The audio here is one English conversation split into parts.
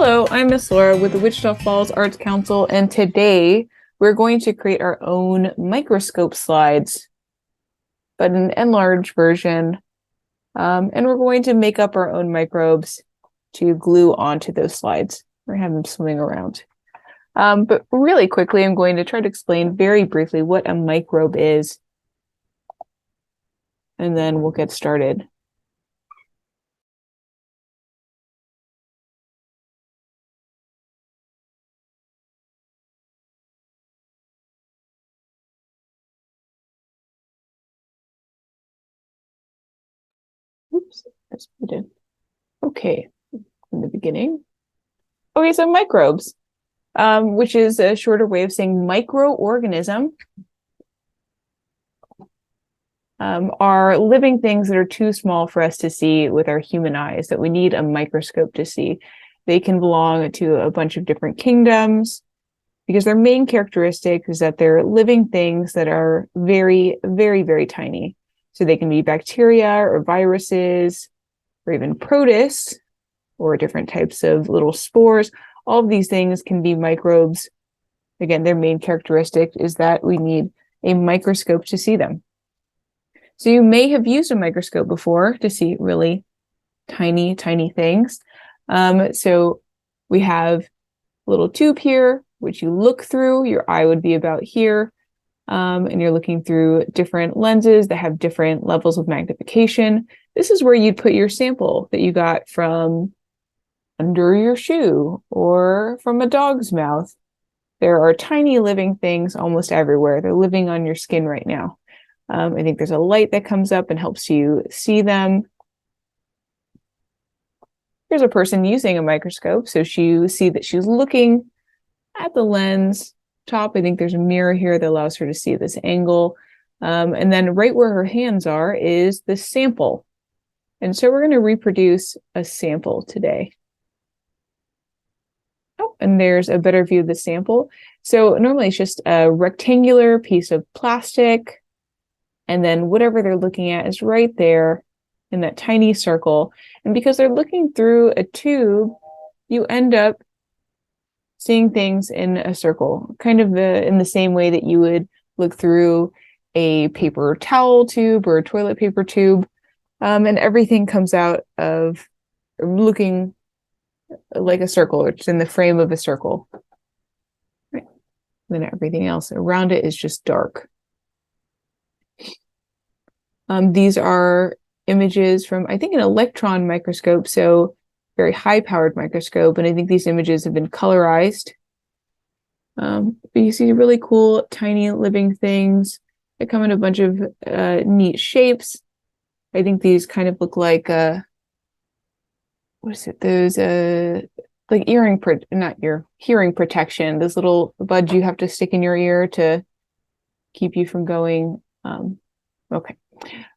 Hello, I'm Miss Laura with the Wichita Falls Arts Council, and today we're going to create our own microscope slides, but an enlarged version. And we're going to make up our own microbes to glue onto those slides. We're going to have them swimming around. But really quickly, I'm going to try to explain very briefly what a microbe is, and then we'll get started. Oops, that's what I did. Okay, in the beginning. Okay, so microbes, which is a shorter way of saying microorganism, are living things that are too small for us to see with our human eyes, that we need a microscope to see. They can belong to a bunch of different kingdoms because their main characteristic is that they're living things that are very, very, very tiny. So they can be bacteria or viruses or even protists or different types of little spores. All of these things can be microbes. Again, their main characteristic is that we need a microscope to see them. So you may have used a microscope before to see really tiny, tiny things. So we have a little tube here, which you look through. Your eye would be about here. And you're looking through different lenses that have different levels of magnification. This is where you'd put your sample that you got from under your shoe or from a dog's mouth. There are tiny living things almost everywhere. They're living on your skin right now. I think there's a light that comes up and helps you see them. Here's a person using a microscope. So you see that she's looking at the lens top. I think there's a mirror here that allows her to see this angle. And then right where her hands are is the sample. And so we're going to reproduce a sample today. Oh, and there's a better view of the sample. So normally it's just a rectangular piece of plastic. And then whatever they're looking at is right there in that tiny circle. And because they're looking through a tube, you end up seeing things in a circle, kind of in the same way that you would look through a paper towel tube or a toilet paper tube. And everything comes out of looking like a circle. It's in the frame of a circle. Right. Then everything else around it is just dark. These are images from, I think, an electron microscope, so very high-powered microscope, and I think these images have been colorized. But you see really cool, tiny living things that come in a bunch of neat shapes. I think these kind of look like, what is it? Those, like hearing protection, those little buds you have to stick in your ear to keep you from going. Okay.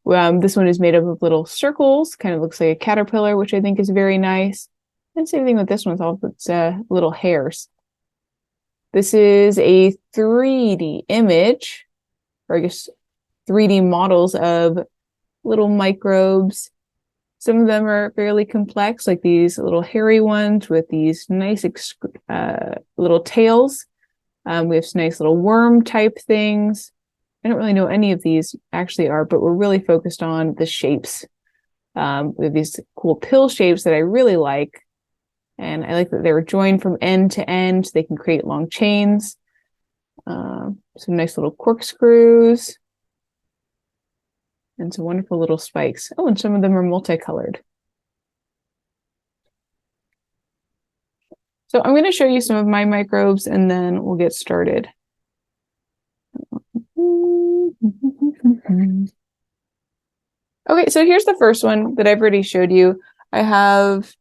This one is made up of little circles, kind of looks like a caterpillar, which I think is very nice. And same thing with this one, it's little hairs. This is a 3D image, or I guess 3D models of little microbes. Some of them are fairly complex, like these little hairy ones with these nice little tails. We have some nice little worm type things. I don't really know any of these actually are, but we're really focused on the shapes. We have these cool pill shapes that I really like. And I like that they're joined from end to end. So they can create long chains. Some nice little corkscrews. And some wonderful little spikes. Oh, and some of them are multicolored. So I'm going to show you some of my microbes and then we'll get started. Okay, so here's the first one that I've already showed you. I have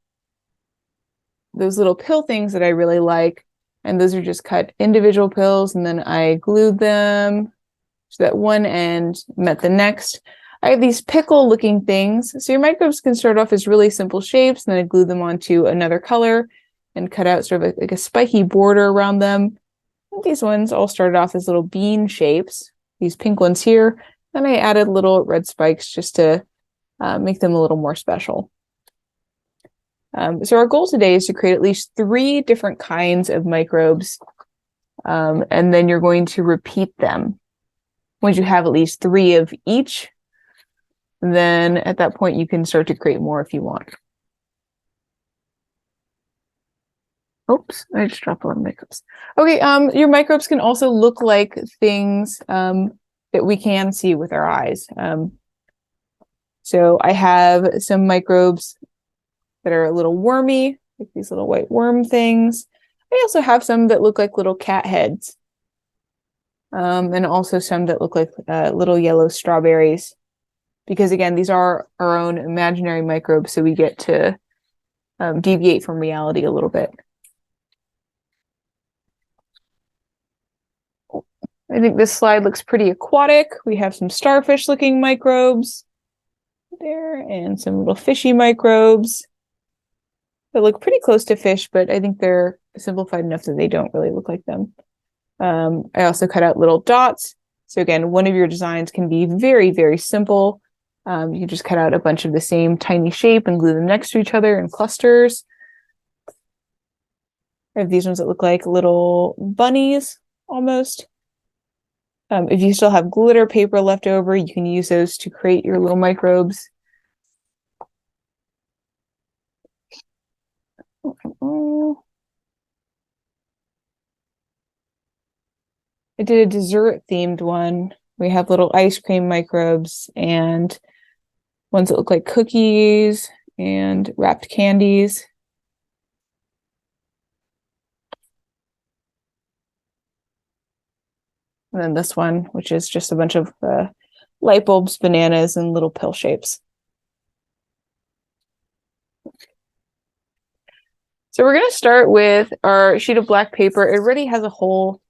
those little pill things that I really like, and those are just cut individual pills, and then I glued them so that one end met the next. I have these pickle-looking things. So your microbes can start off as really simple shapes, and then I glue them onto another color and cut out sort of like a spiky border around them. And these ones all started off as little bean shapes, these pink ones here. Then I added little red spikes just to make them a little more special. So our goal today is to create at least 3 different kinds of microbes, and then you're going to repeat them. Once you have at least 3 of each, then at that point you can start to create more if you want. Oops, I just dropped a lot of microbes. Okay, your microbes can also look like things that we can see with our eyes. So I have some microbes that are a little wormy, like these little white worm things. I also have some that look like little cat heads. And also some that look like little yellow strawberries. Because again, these are our own imaginary microbes, so we get to deviate from reality a little bit. I think this slide looks pretty aquatic. We have some starfish-looking microbes there, and some little fishy microbes that look pretty close to fish, but I think they're simplified enough that they don't really look like them. I also cut out little dots. So again, one of your designs can be very, very simple. You can just cut out a bunch of the same tiny shape and glue them next to each other in clusters. I have these ones that look like little bunnies, almost. If you still have glitter paper left over, you can use those to create your little microbes. I did a dessert themed one. We have little ice cream microbes and ones that look like cookies and wrapped candies. And then this one, which is just a bunch of light bulbs, bananas, and little pill shapes. So we're going to start with our sheet of black paper. It already has a hole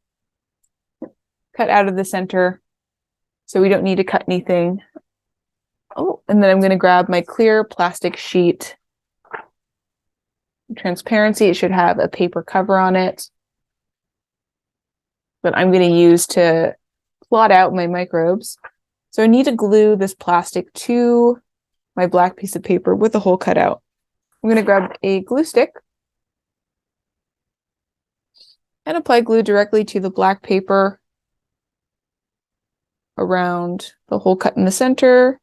cut out of the center, so we don't need to cut anything. Oh, and then I'm going to grab my clear plastic sheet. Transparency, it should have a paper cover on it that I'm going to use to plot out my microbes. So I need to glue this plastic to my black piece of paper with the hole cut out. I'm going to grab a glue stick and apply glue directly to the black paper around the hole cut in the center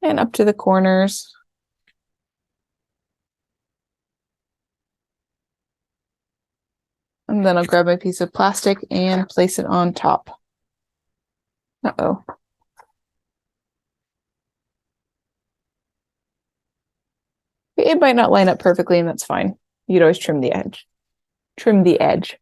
and up to the corners. And then I'll grab my piece of plastic and place it on top. Uh-oh. It might not line up perfectly, and that's fine. You'd always trim the edge. Trim the edge.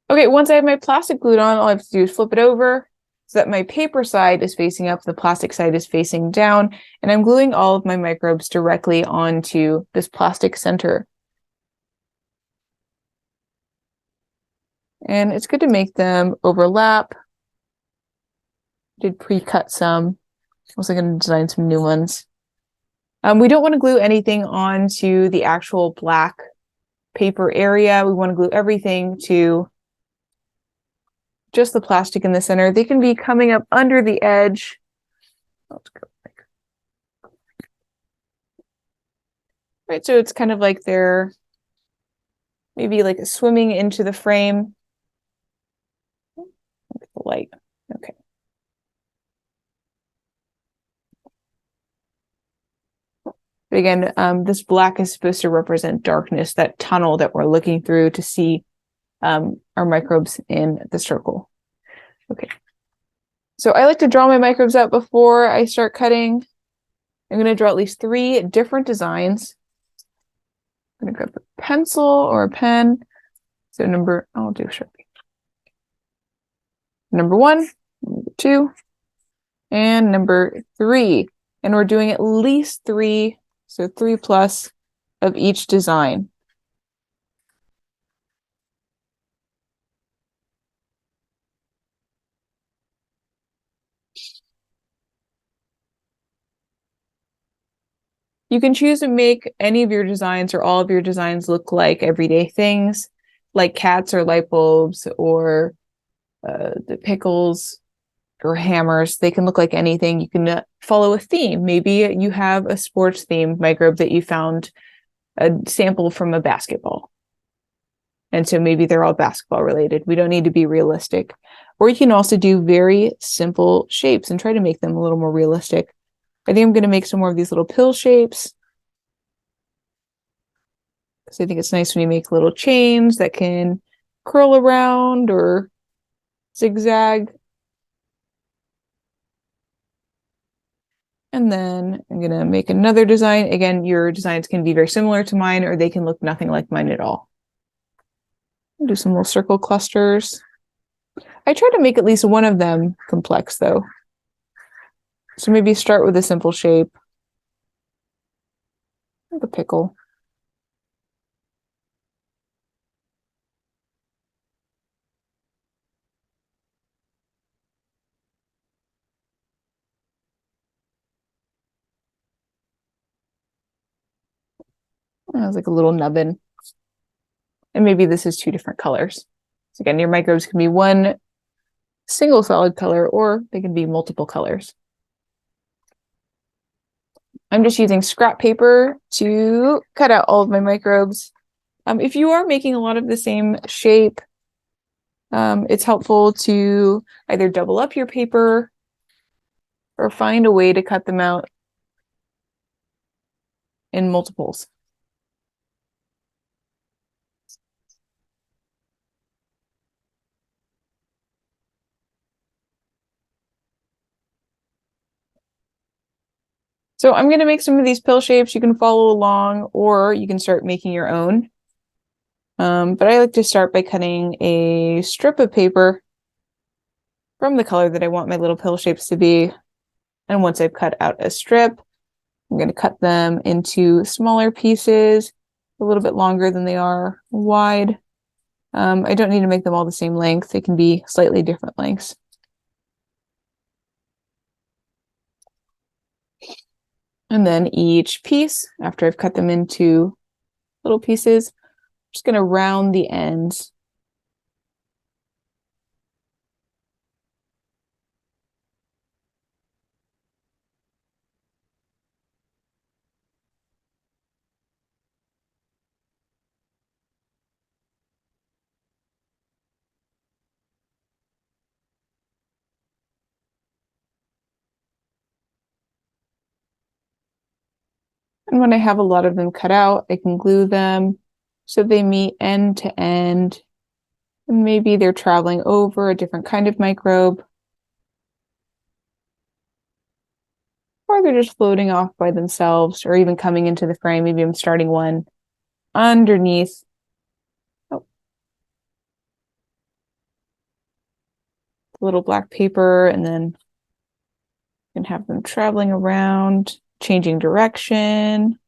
Okay, once I have my plastic glued on, all I have to do is flip it over so that my paper side is facing up, the plastic side is facing down, and I'm gluing all of my microbes directly onto this plastic center. And it's good to make them overlap. Did pre-cut some. Also going to design some new ones. We don't want to glue anything onto the actual black paper area. We want to glue everything to just the plastic in the center. They can be coming up under the edge. Right, so it's kind of like they're maybe like swimming into the frame. The light. Okay. But again, this black is supposed to represent darkness, that tunnel that we're looking through to see our microbes in the circle. Okay. So I like to draw my microbes out before I start cutting. I'm going to draw at least 3 different designs. I'm going to grab a pencil or a pen. So I'll do Sharpie. Number 1, number 2, and number 3. And we're doing at least 3, so 3 plus of each design. You can choose to make any of your designs or all of your designs look like everyday things, like cats or light bulbs or the pickles, or hammers. They can look like anything. You can follow a theme. Maybe you have a sports themed microbe that you found a sample from a basketball. And so maybe they're all basketball related. We don't need to be realistic. Or you can also do very simple shapes and try to make them a little more realistic. I think I'm going to make some more of these little pill shapes, because I think it's nice when you make little chains that can curl around or zigzag. And then I'm going to make another design. Again, your designs can be very similar to mine, or they can look nothing like mine at all. Do some little circle clusters. I try to make at least one of them complex, though. So maybe start with a simple shape, like a pickle. It's like a little nubbin. And maybe this is two different colors. So again, your microbes can be one single solid color, or they can be multiple colors. I'm just using scrap paper to cut out all of my microbes. If you are making a lot of the same shape, it's helpful to either double up your paper or find a way to cut them out in multiples. So I'm going to make some of these pill shapes. You can follow along, or you can start making your own. But I like to start by cutting a strip of paper from the color that I want my little pill shapes to be. And once I've cut out a strip, I'm going to cut them into smaller pieces, a little bit longer than they are wide. I don't need to make them all the same length. They can be slightly different lengths. And then each piece, after I've cut them into little pieces, I'm just going to round the ends. And when I have a lot of them cut out, I can glue them so they meet end to end. And maybe they're traveling over a different kind of microbe, or they're just floating off by themselves, or even coming into the frame. Maybe I'm starting one underneath. Oh, little black paper, and then you can have them traveling around, changing direction.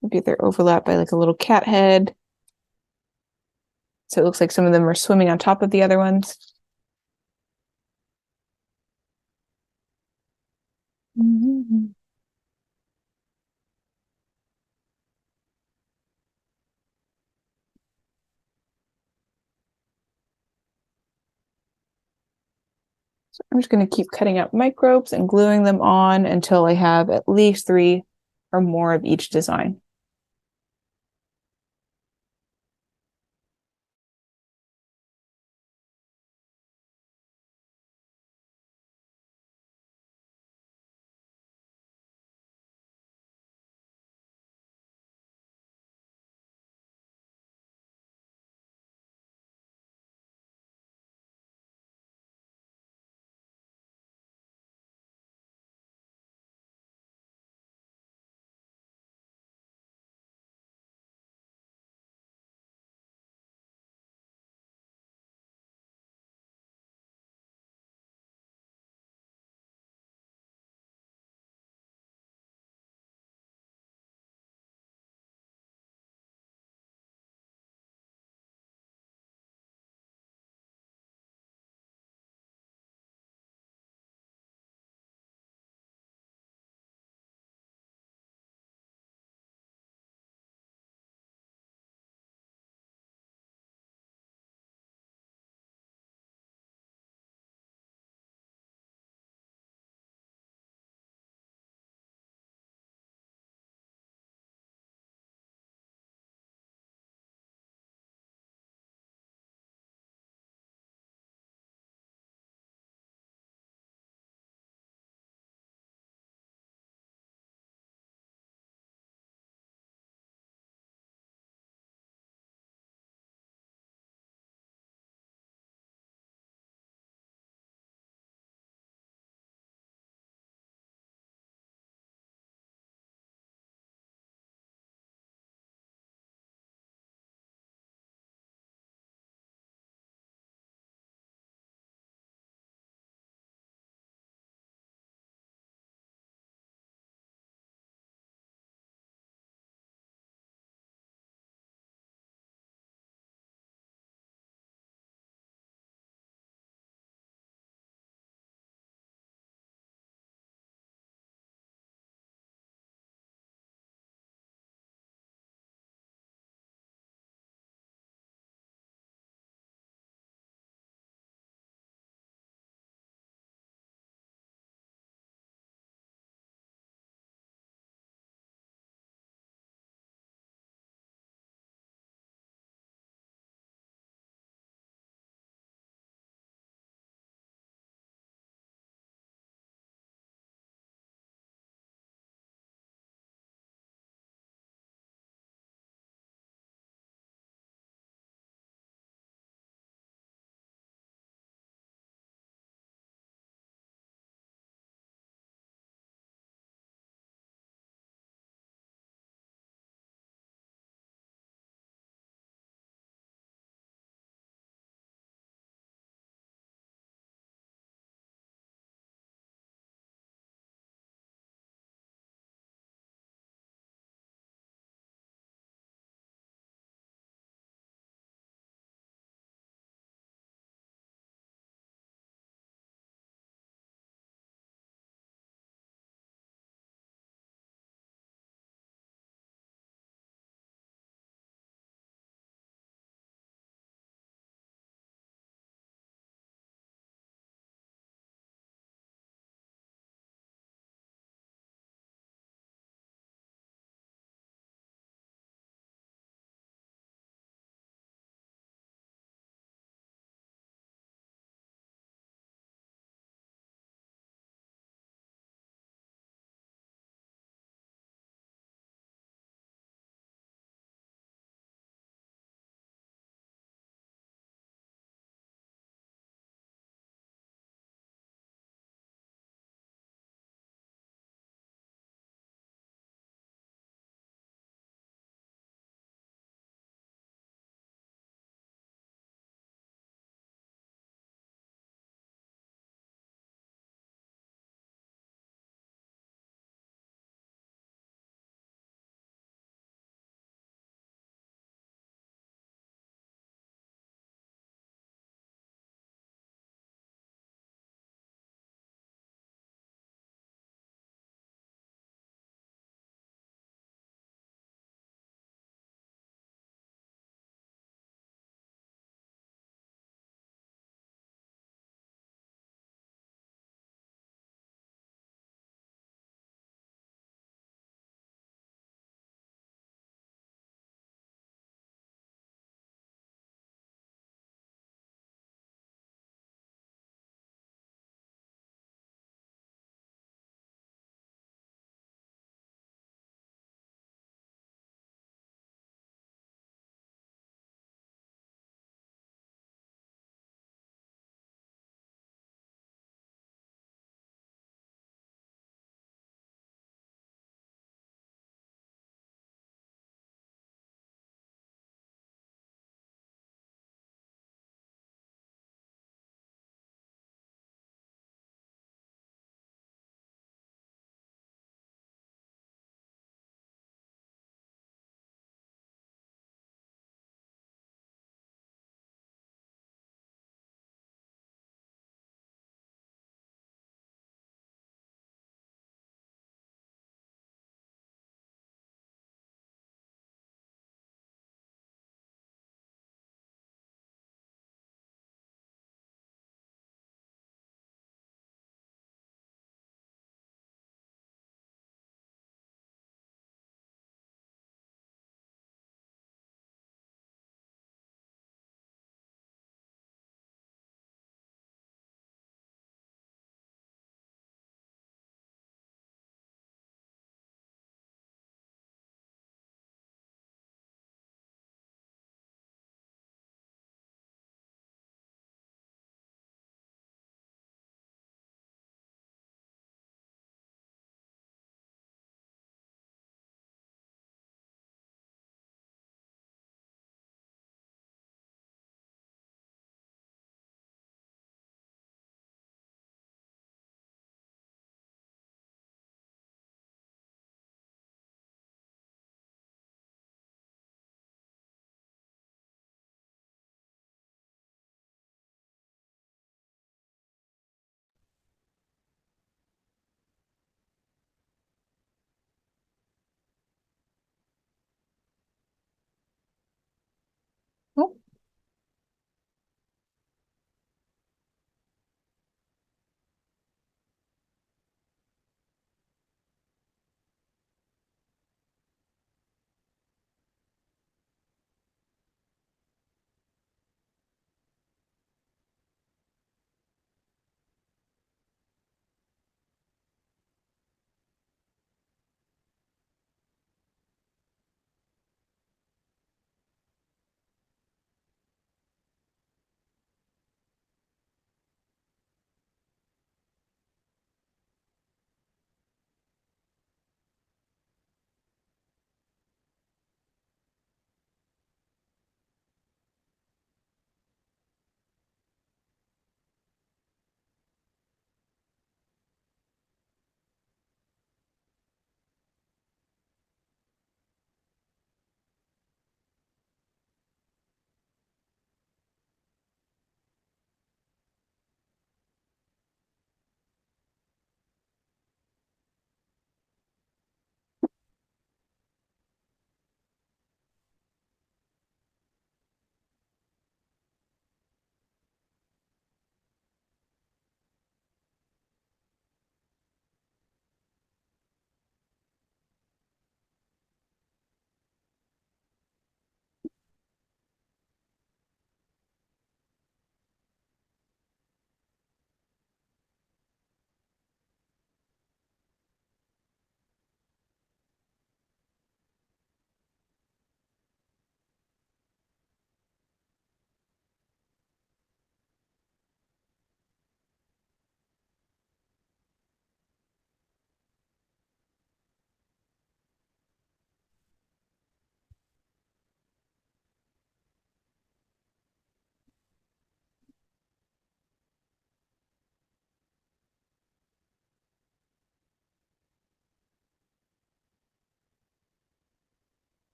Maybe they're overlapped by like a little cat head. So it looks like some of them are swimming on top of the other ones. Mm-hmm. So I'm just going to keep cutting out microbes and gluing them on until I have at least 3 or more of each design.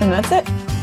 And that's it.